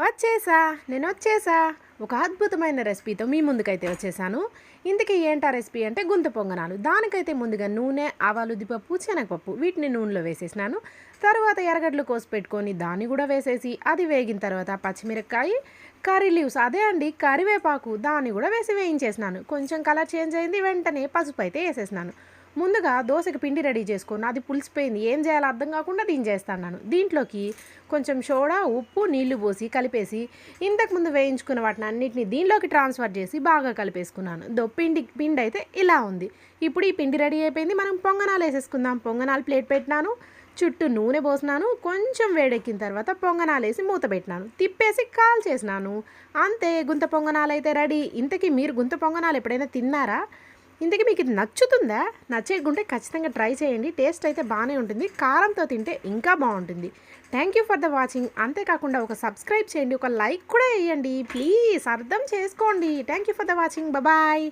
వచ్చేసా నేనొచ్చేసా ఒక అద్భుతమైన రెసిపీతో మీ ముందుకైతే వచ్చేసాను. ఇంతకీ ఏంటా రెసిపీ అంటే గుంత పొంగనాలు. దానికైతే ముందుగా నూనె, ఆవాలు, ఉద్దిపప్పు, శనగపప్పు వీటిని నూనెలో వేసేసినాను. తర్వాత ఎర్రగడ్డలు కోసి పెట్టుకొని దాన్ని కూడా వేసేసి అది వేగిన తర్వాత పచ్చిమిరపకాయ, కర్రీ లీవ్స్ అదే అండి కరివేపాకు దాన్ని కూడా వేసి వేయించేసినాను. కొంచెం కలర్ చేంజ్ అయింది, వెంటనే పసుపు అయితే వేసేసినాను. ముందుగా దోశకి పిండి రెడీ చేసుకొని అది పులిసిపోయింది, ఏం చేయాలో అర్థం కాకుండా దించేస్తాను. దీంట్లోకి కొంచెం సోడా, ఉప్పు, నీళ్లు పోసి కలిపేసి ఇంతకుముందు వేయించుకున్న వాటిని అన్నింటినీ దీనిలోకి ట్రాన్స్ఫర్ చేసి బాగా కలిపేసుకున్నాను. పిండి అయితే ఇలా ఉంది. ఇప్పుడు ఈ పిండి రెడీ అయిపోయింది. మనం పొంగనాలు వేసేసుకుందాం. పొంగనాలు ప్లేట్ పెట్టినాను, చుట్టూ నూనె పోసినాను, కొంచెం వేడెక్కిన తర్వాత పొంగనాలు వేసి మూత పెట్టినాను, తిప్పేసి కాల్ చేసినాను. అంతే, గుంత పొంగనాలు అయితే రెడీ. ఇంతకీ మీరు గుంత పొంగనాలు ఎప్పుడైనా తిన్నారా? ఇంతకీ మీకు ఇది నచ్చుతుందా? నచ్చేకుంటే ఖచ్చితంగా ట్రై చేయండి. టేస్ట్ అయితే బాగానే ఉంటుంది. కారంతో తింటే ఇంకా బాగుంటుంది. Thank you for the watching. అంతేకాకుండా ఒక సబ్స్క్రైబ్ చేయండి, ఒక లైక్ కూడా వేయండి ప్లీజ్. అర్థం చేసుకోండి. Thank you for the watching. Bye.